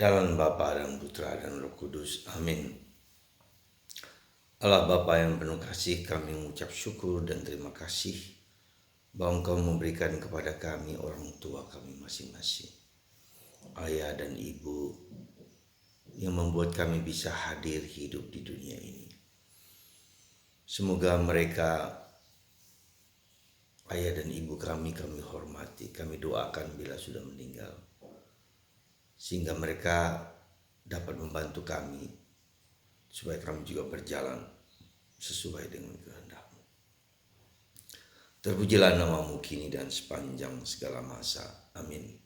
Dalam Bapa dan Putra dan Roh Kudus. Amin. Allah Bapa yang penuh kasih, kami mengucap syukur dan terima kasih bahwa Engkau memberikan kepada kami orang tua kami masing-masing, ayah dan ibu, yang membuat kami bisa hadir hidup di dunia ini. Semoga mereka, ayah dan ibu kami hormati, kami doakan bila sudah meninggal, sehingga mereka dapat membantu kami supaya kami juga berjalan sesuai dengan kehendak-Mu. Terpujilah nama-Mu kini dan sepanjang segala masa. Amin.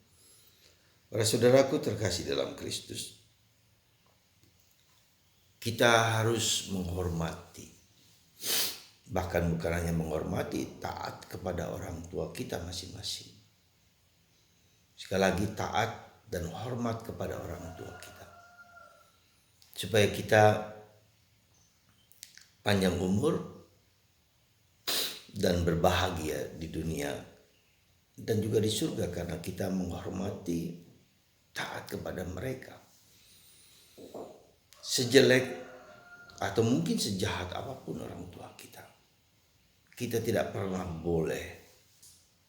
Para saudaraku terkasih dalam Kristus, kita harus menghormati, bahkan bukan hanya menghormati, taat kepada orang tua kita masing-masing. Sekali lagi, taat dan hormat kepada orang tua kita, supaya kita panjang umur dan berbahagia di dunia dan juga di surga, karena kita menghormati, taat kepada mereka. Sejelek atau mungkin sejahat apapun orang tua kita, kita tidak pernah boleh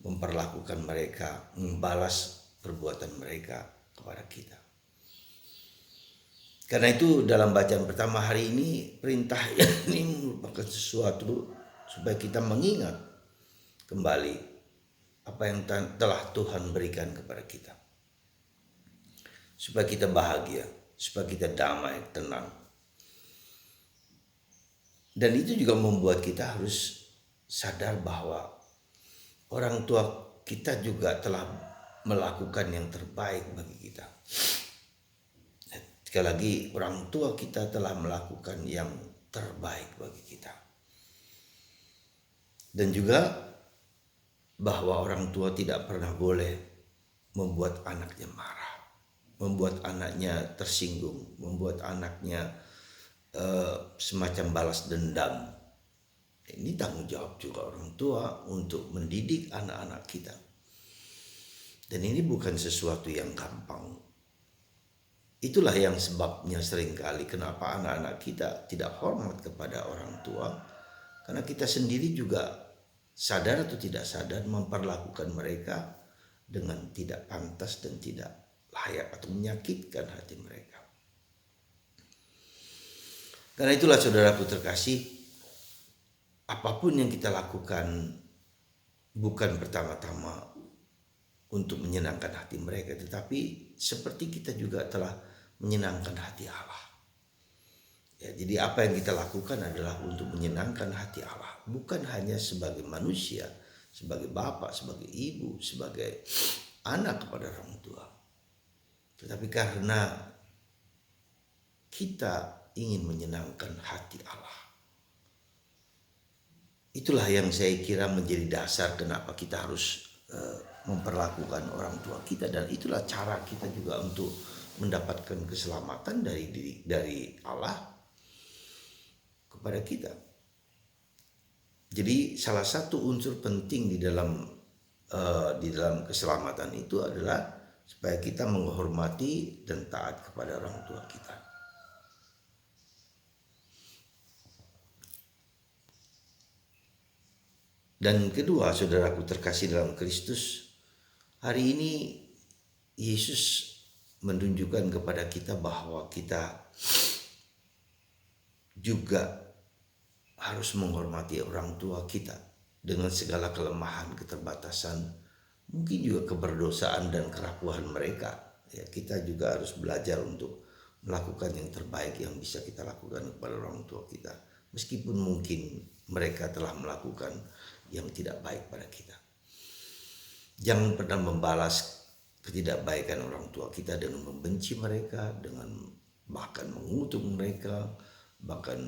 memperlakukan mereka, membalas perbuatan mereka kepada kita. Karena itu dalam bacaan pertama hari ini, perintah ini merupakan sesuatu supaya kita mengingat kembali apa yang telah Tuhan berikan kepada kita, supaya kita bahagia, supaya kita damai, tenang. Dan itu juga membuat kita harus sadar bahwa orang tua kita juga telah melakukan yang terbaik bagi kita. Sekali lagi, orang tua kita telah melakukan yang terbaik bagi kita. Dan juga bahwa orang tua tidak pernah boleh membuat anaknya marah, membuat anaknya tersinggung, membuat anaknya semacam balas dendam. Ini tanggung jawab juga orang tua untuk mendidik anak-anak kita. Dan ini bukan sesuatu yang gampang. Itulah yang sebabnya seringkali kenapa anak-anak kita tidak hormat kepada orang tua, karena kita sendiri juga sadar atau tidak sadar memperlakukan mereka dengan tidak pantas dan tidak layak atau menyakitkan hati mereka. Karena itulah saudaraku terkasih, apapun yang kita lakukan bukan pertama-tama untuk menyenangkan hati mereka, tetapi seperti kita juga telah menyenangkan hati Allah. Ya, jadi apa yang kita lakukan adalah untuk menyenangkan hati Allah, bukan hanya sebagai manusia, sebagai bapak, sebagai ibu, sebagai anak kepada orang tua, tetapi karena kita ingin menyenangkan hati Allah. Itulah yang saya kira menjadi dasar kenapa kita harus memperlakukan orang tua kita, dan itulah cara kita juga untuk mendapatkan keselamatan dari Allah kepada kita. Jadi salah satu unsur penting di dalam keselamatan itu adalah supaya kita menghormati dan taat kepada orang tua kita. Dan kedua, saudaraku terkasih dalam Kristus, hari ini Yesus menunjukkan kepada kita bahwa kita juga harus menghormati orang tua kita dengan segala kelemahan, keterbatasan, mungkin juga keberdosaan dan kerapuhan mereka. Ya, kita juga harus belajar untuk melakukan yang terbaik yang bisa kita lakukan kepada orang tua kita, meskipun mungkin mereka telah melakukan yang tidak baik pada kita. Jangan pernah membalas ketidakbaikan orang tua kita dengan membenci mereka, dengan bahkan mengutuk mereka, bahkan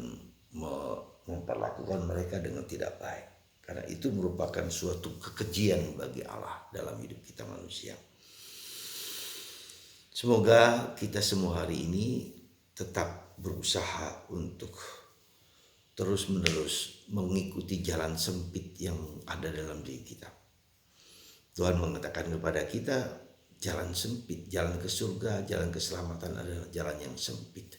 memperlakukan mereka dengan tidak baik. Karena itu merupakan suatu kekejian bagi Allah dalam hidup kita manusia. Semoga kita semua hari ini tetap berusaha untuk terus-menerus mengikuti jalan sempit yang ada dalam diri kita. Tuhan mengatakan kepada kita, jalan sempit, jalan ke surga, jalan keselamatan adalah jalan yang sempit.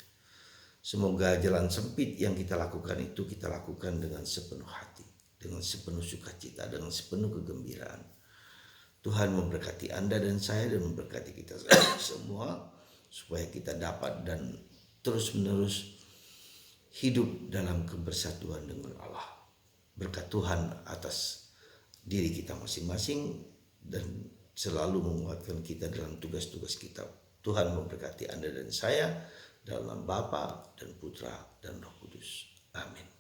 Semoga jalan sempit yang kita lakukan itu kita lakukan dengan sepenuh hati, dengan sepenuh sukacita, dengan sepenuh kegembiraan. Tuhan memberkati Anda dan saya dan memberkati kita semua supaya kita dapat dan terus-menerus hidup dalam kebersatuan dengan Allah. Berkat Tuhan atas diri kita masing-masing dan selalu menguatkan kita dalam tugas-tugas kita. Tuhan memberkati Anda dan saya dalam Bapa dan Putra dan Roh Kudus. Amin.